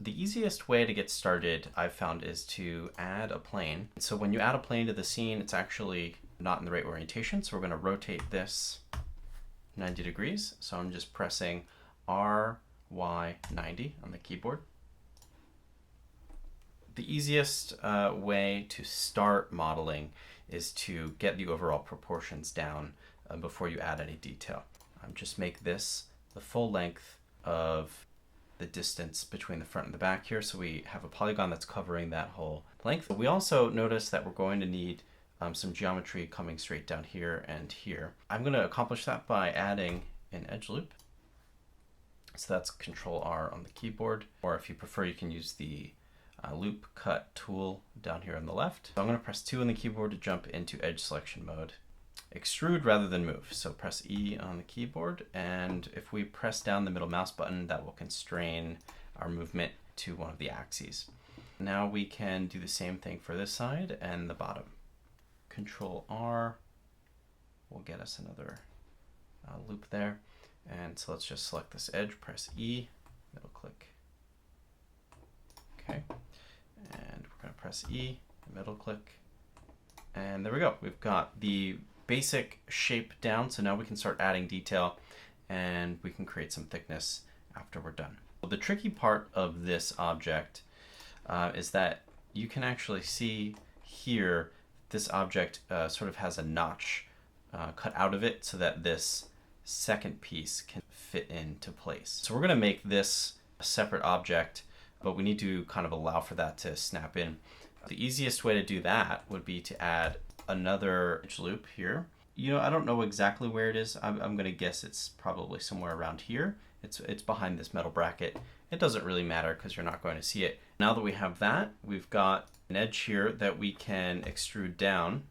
The easiest way to get started, I've found, is to add a plane. So when you add a plane to the scene, it's actually not in the right orientation. So we're going to rotate this 90 degrees. So I'm just pressing R, Y, 90 on the keyboard. The easiest way to start modeling is to get the overall proportions down before you add any detail. Just make this the full length of the distance between the front and the back here, so we have a polygon that's covering that whole length. We also notice that we're going to need some geometry coming straight down here and here. I'm going to accomplish that by adding an edge loop. So that's Control R on the keyboard, or if you prefer, you can use the loop cut tool down here on the left. So I'm going to press 2 on the keyboard to jump into edge selection mode. Extrude rather than move. So press E on the keyboard, and if we press down the middle mouse button, that will constrain our movement to one of the axes. Now we can do the same thing for this side and the bottom. Control R will get us another loop there. And so let's just select this edge, press E, middle click. Okay, and we're going to press E, middle click, and there we go. We've got the basic shape down, so now we can start adding detail and we can create some thickness after we're done. Well, the tricky part of this object is that you can actually see here this object sort of has a notch cut out of it so that this second piece can fit into place. So we're going to make this a separate object, but we need to kind of allow for that to snap in. The easiest way to do that would be to add another edge loop here. I don't know exactly where it is. I'm going to guess it's probably somewhere around here. It's behind this metal bracket. It doesn't really matter because you're not going to see it. Now that we have that, we've got an edge here that we can extrude down.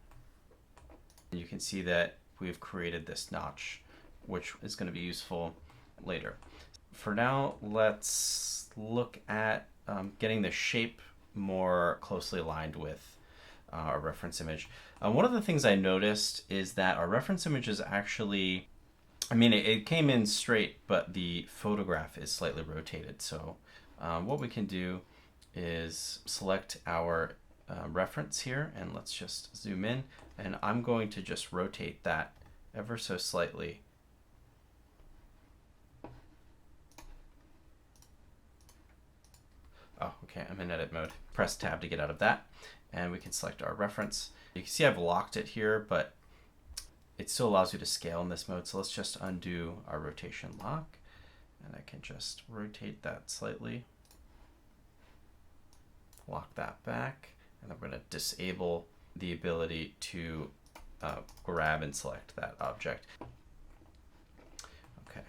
And you can see that we've created this notch, which is going to be useful later. For now, let's look at getting the shape more closely aligned with our reference image. One of the things I noticed is that our reference image is actually, it came in straight, but the photograph is slightly rotated. So what we can do is select our reference here, and let's just zoom in, and I'm going to just rotate that ever so slightly. Oh, okay, I'm in edit mode. Press tab to get out of that, and we can select our reference. You can see I've locked it here, but it still allows you to scale in this mode. So let's just undo our rotation lock, and I can just rotate that slightly, lock that back, and I'm going to disable the ability to grab and select that object. Okay,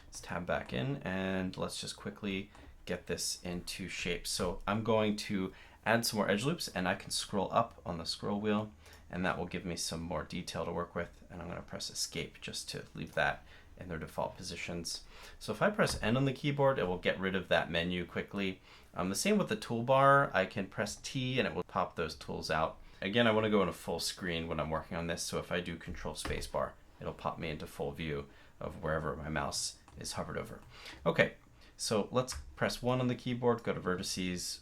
let's tab back in, and let's just quickly get this into shape. So I'm going to add some more edge loops, and I can scroll up on the scroll wheel, and that will give me some more detail to work with. And I'm going to press escape just to leave that in their default positions. So if I press N on the keyboard, it will get rid of that menu quickly. The same with the toolbar. I can press T and it will pop those tools out. Again, I want to go in a full screen when I'm working on this, so if I do Control Spacebar, it'll pop me into full view of wherever my mouse is hovered over. Okay, so let's press 1 on the keyboard, go to vertices.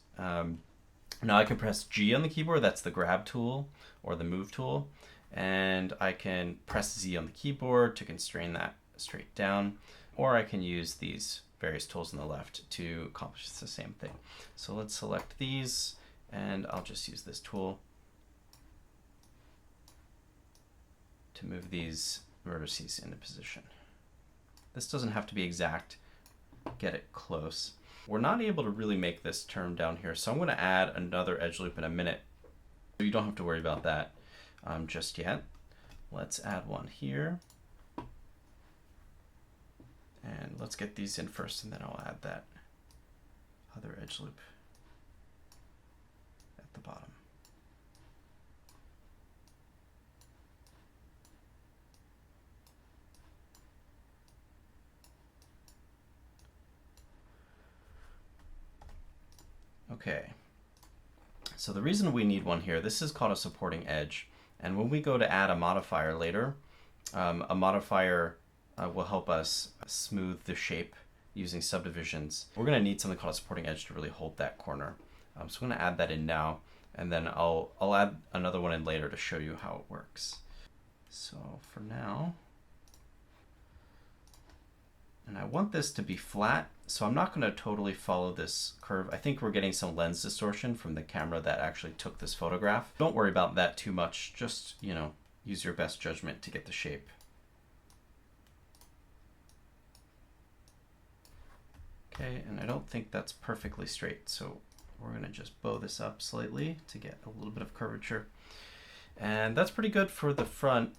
Now I can press G on the keyboard, that's the grab tool or the move tool, and I can press Z on the keyboard to constrain that straight down, or I can use these various tools on the left to accomplish the same thing. So let's select these, and I'll just use this tool to move these vertices into position. This doesn't have to be exact, get it close. We're not able to really make this term down here, so I'm going to add another edge loop in a minute. So you don't have to worry about that just yet. Let's add one here. And let's get these in first, and then I'll add that other edge loop at the bottom. Okay, so the reason we need one here, this is called a supporting edge, and when we go to add a modifier later, a modifier will help us smooth the shape using subdivisions, we're going to need something called a supporting edge to really hold that corner. So I'm going to add that in now, and then I'll add another one in later to show you how it works. So for now, and I want this to be flat, so I'm not going to totally follow this curve. I think we're getting some lens distortion from the camera that actually took this photograph. Don't worry about that too much. Just, you know, use your best judgment to get the shape. Okay, and I don't think that's perfectly straight, so we're going to just bow this up slightly to get a little bit of curvature. And that's pretty good for the front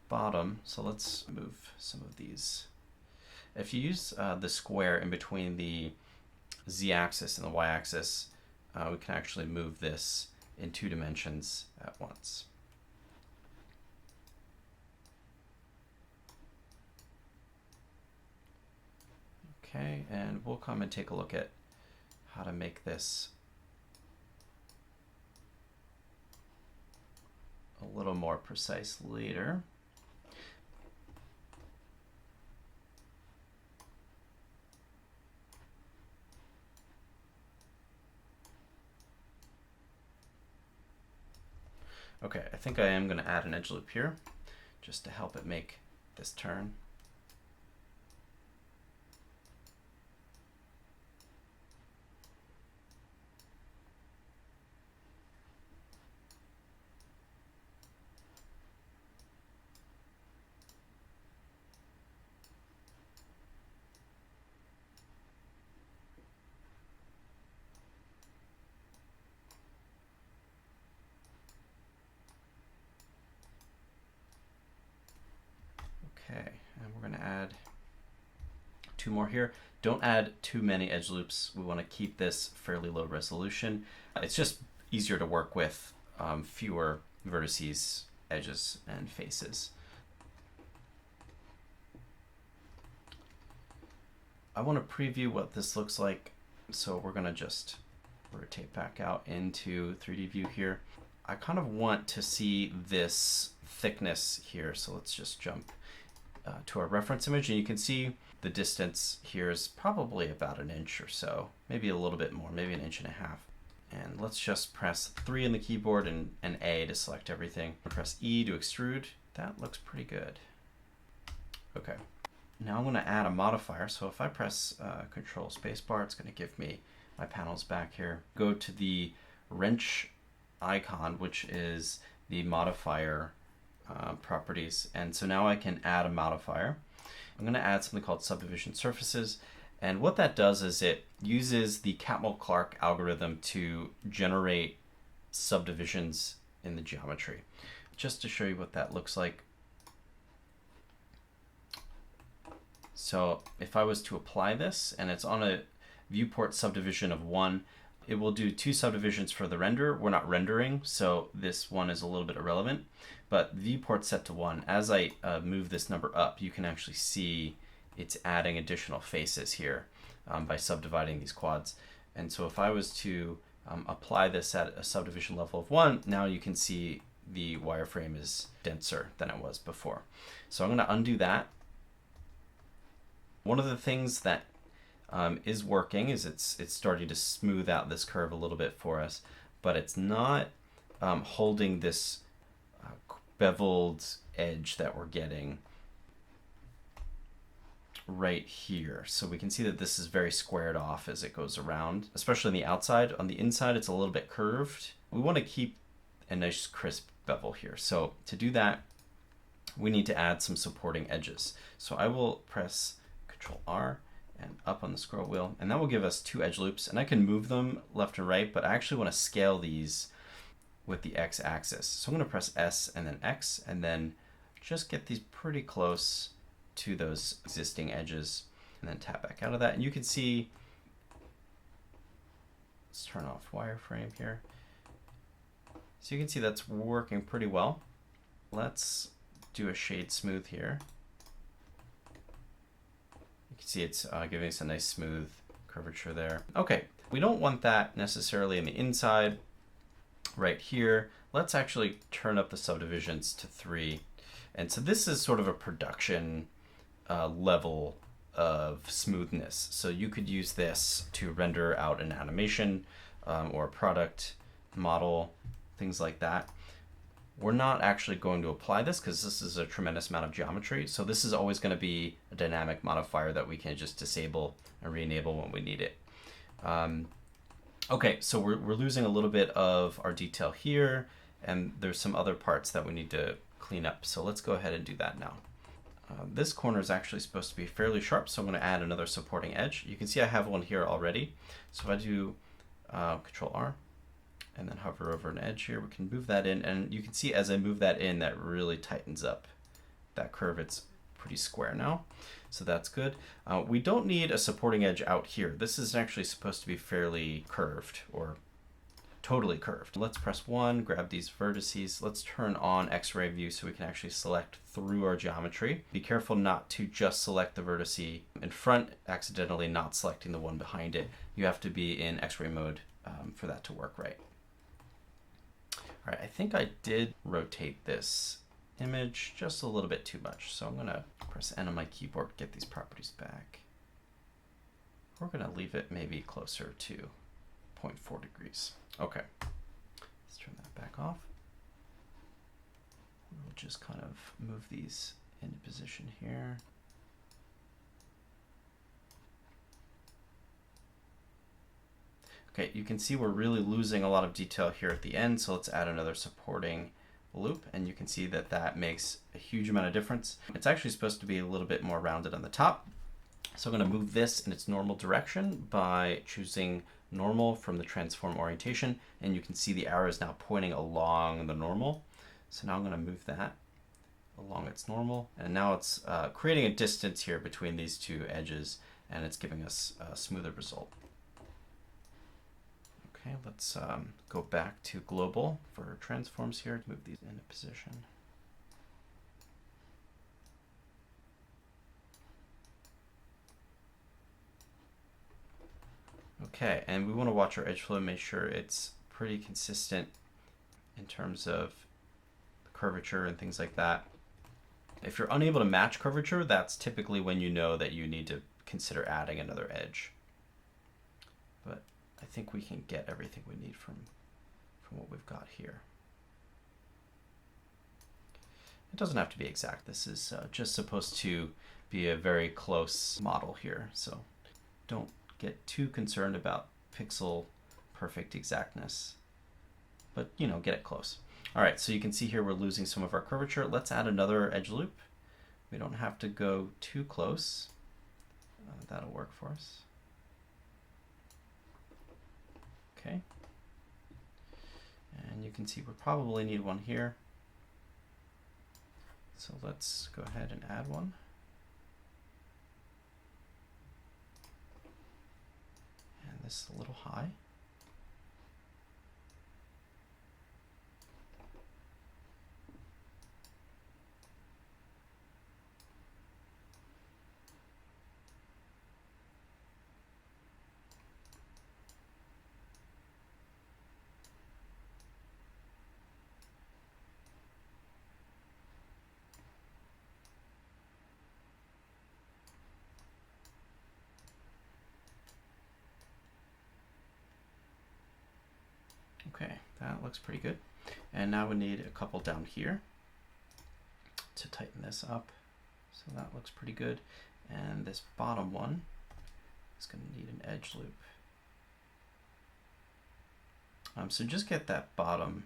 bottom, so let's move some of these. If you use the square in between the z-axis and the y-axis, we can actually move this in 2 dimensions at once. Okay, and we'll come and take a look at how to make this a little more precise later. Okay, I think I am going to add an edge loop here just to help it make this turn. Okay, and we're going to add 2 more here. Don't add too many edge loops. We want to keep this fairly low resolution. It's just easier to work with fewer vertices, edges, and faces. I want to preview what this looks like, so we're going to just rotate back out into 3D view here. I kind of want to see this thickness here, so let's just jump to our reference image, and you can see the distance here is probably about 1 inch or so, maybe a little bit more, maybe 1.5 inches. And let's just press 3 on the keyboard and A to select everything. Press E to extrude. That looks pretty good. Okay, now I'm going to add a modifier. So if I press Control Spacebar, it's going to give me my panels back here. Go to the wrench icon, which is the modifier properties, and so now I can add a modifier. I'm going to add something called subdivision surfaces, and what that does is it uses the Catmull-Clark algorithm to generate subdivisions in the geometry. Just to show you what that looks like. So if I was to apply this, and it's on a viewport subdivision of 1, it will do 2 subdivisions for the render. We're not rendering, so this one is a little bit irrelevant, but viewport set to 1. As I move this number up, you can actually see it's adding additional faces here by subdividing these quads. And so if I was to apply this at a subdivision level of 1, now you can see the wireframe is denser than it was before. So I'm going to undo that. One of the things that is working is it's starting to smooth out this curve a little bit for us, but it's not holding this beveled edge that we're getting right here. So we can see that this is very squared off as it goes around, especially on the outside. On the inside, it's a little bit curved. We want to keep a nice crisp bevel here. So to do that, we need to add some supporting edges. So I will press Control R and up on the scroll wheel, and that will give us 2 edge loops, and I can move them left and right, but I actually want to scale these with the x-axis. So I'm going to press S and then X, and then just get these pretty close to those existing edges, and then tap back out of that. And you can see, let's turn off wireframe here. So you can see that's working pretty well. Let's do a shade smooth here. You can see it's giving us a nice smooth curvature there. Okay, we don't want that necessarily in the inside right here. Let's actually turn up the subdivisions to 3. And so this is sort of a production level of smoothness. So you could use this to render out an animation or a product model, things like that. We're not actually going to apply this because this is a tremendous amount of geometry. So this is always going to be a dynamic modifier that we can just disable and re-enable when we need it. Okay, so we're losing a little bit of our detail here, and there's some other parts that we need to clean up. So let's go ahead and do that now. This corner is actually supposed to be fairly sharp, so I'm going to add another supporting edge. You can see I have one here already. So if I do Control R and then hover over an edge here, we can move that in, and you can see as I move that in, that really tightens up that curve. It's pretty square now, so that's good. We don't need a supporting edge out here. This is actually supposed to be fairly curved, or totally curved. Let's press 1, grab these vertices. Let's turn on X-ray view so we can actually select through our geometry. Be careful not to just select the vertice in front, accidentally not selecting the one behind it. You have to be in X-ray mode for that to work right. All right, I think I did rotate this image just a little bit too much, so I'm gonna press N on my keyboard, get these properties back. We're gonna leave it maybe closer to 0.4 degrees. Okay, let's turn that back off. We'll just kind of move these into position here. Okay, you can see we're really losing a lot of detail here at the end, so let's add another supporting loop, and you can see that that makes a huge amount of difference. It's actually supposed to be a little bit more rounded on the top. So I'm going to move this in its normal direction by choosing normal from the transform orientation, and you can see the arrow is now pointing along the normal. So now I'm going to move that along its normal, and now it's creating a distance here between these two edges, and it's giving us a smoother result. Okay, let's go back to global for transforms here, move these into position. Okay, and we want to watch our edge flow, make sure it's pretty consistent in terms of the curvature and things like that. If you're unable to match curvature, that's typically when you know that you need to consider adding another edge. But I think we can get everything we need from what we've got here. It doesn't have to be exact. This is just supposed to be a very close model here, so don't get too concerned about pixel perfect exactness, but you know, get it close. All right, so you can see here we're losing some of our curvature. Let's add another edge loop. We don't have to go too close. That'll work for us. Okay, and you can see we probably need one here. So let's go ahead and add one. And this is a little high. Okay, that looks pretty good. And now we need a couple down here to tighten this up. So that looks pretty good. And this bottom one is going to need an edge loop. So just get that bottom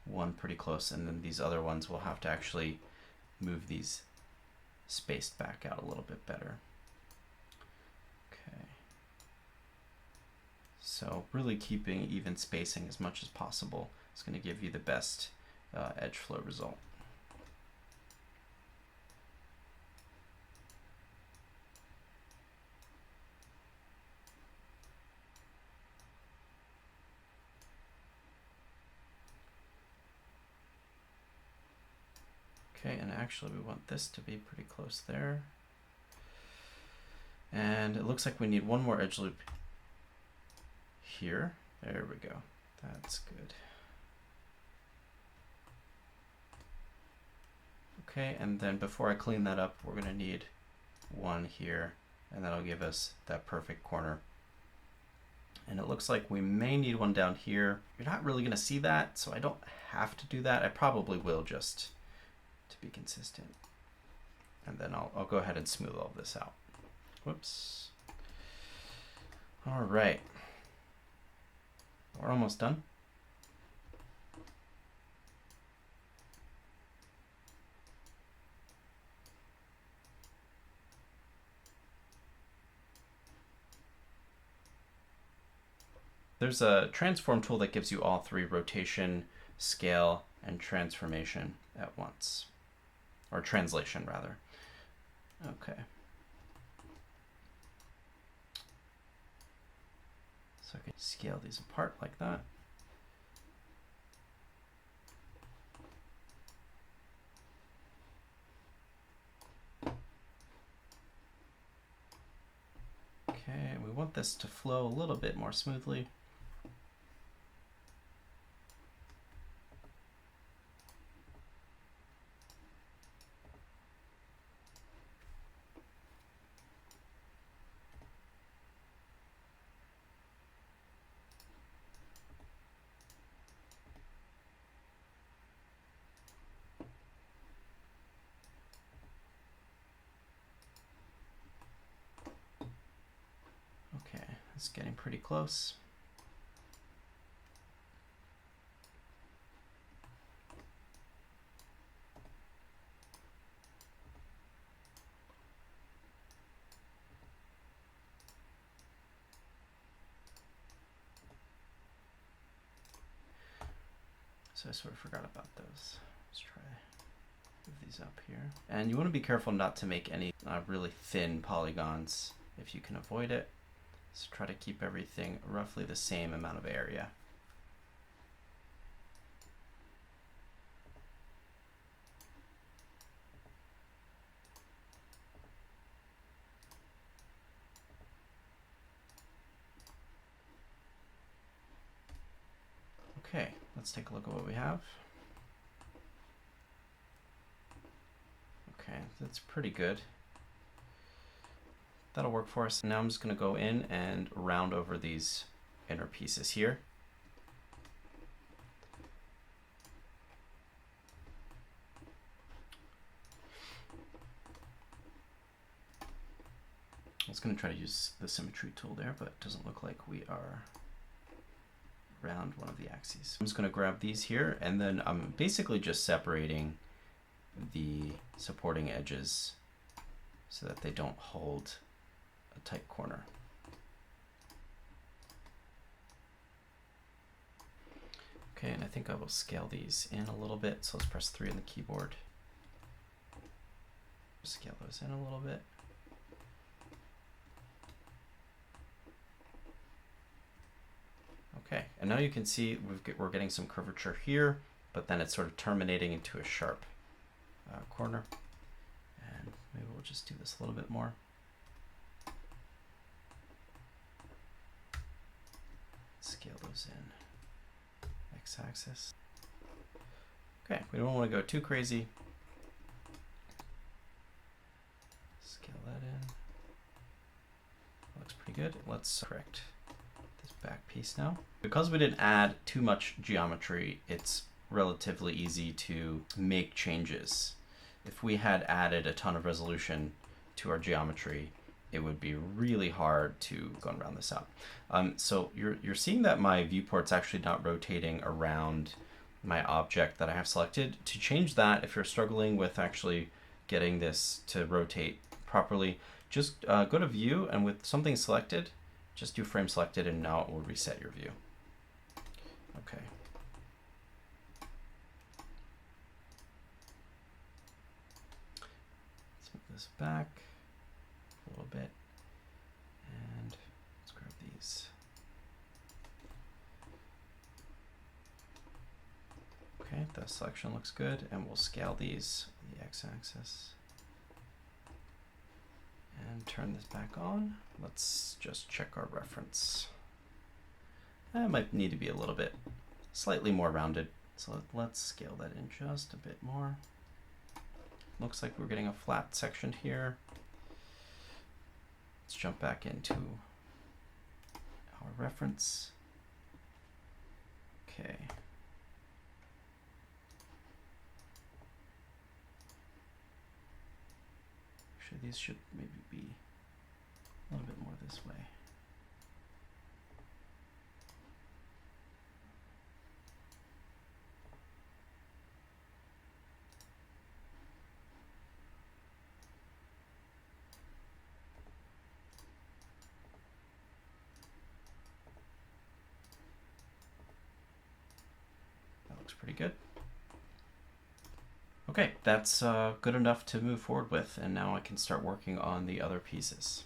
one pretty close, and then these other ones will have to actually move these spaced back out a little bit better. Okay. So really keeping even spacing as much as possible is going to give you the best edge flow result. Okay, and actually we want this to be pretty close there. And it looks like we need one more edge loop here. There we go. That's good. Okay, and then before I clean that up, we're going to need one here, and that'll give us that perfect corner. And it looks like we may need one down here. You're not really gonna see that, so I don't have to do that. I probably will, just to be consistent. And then I'll go ahead and smooth all this out. Whoops. All right. We're almost done. There's a transform tool that gives you all three: rotation, scale, and transformation at once. Or translation, rather. Okay. So I can scale these apart like that. Okay, we want this to flow a little bit more smoothly. Okay, it's getting pretty close. So I sort of forgot about those. Let's try move these up here. And you want to be careful not to make any really thin polygons if you can avoid it. So try to keep everything roughly the same amount of area. Okay, let's take a look at what we have. Okay, that's pretty good. That'll work for us. Now I'm just going to go in and round over these inner pieces here. I was going to try to use the symmetry tool there, but it doesn't look like we are around one of the axes. I'm just going to grab these here, and then I'm basically just separating the supporting edges so that they don't hold a tight corner. Okay, and I think I will scale these in a little bit. So let's press 3 on the keyboard. Scale those in a little bit. Okay, and now you can see we're getting some curvature here, but then it's sort of terminating into a sharp corner. And maybe we'll just do this a little bit more. Scale those in x-axis. Okay, we don't want to go too crazy. Scale that in. Looks pretty good. Let's correct this back piece now. Because we didn't add too much geometry, it's relatively easy to make changes. If we had added a ton of resolution to our geometry, it would be really hard to go and round this out. So you're seeing that my viewport's actually not rotating around my object that I have selected. To change that, if you're struggling with actually getting this to rotate properly, just go to View, and with something selected, just do Frame Selected, and now it will reset your view. Okay. Let's move this back a little bit, and let's grab these. Okay, the selection looks good, and we'll scale these on the x-axis. And turn this back on. Let's just check our reference. It might need to be a little bit slightly more rounded. So let's scale that in just a bit more. Looks like we're getting a flat section here. Let's jump back into our reference. Okay. Actually, these should maybe be a little bit more this way. That looks pretty good. Okay, that's good enough to move forward with, and now I can start working on the other pieces.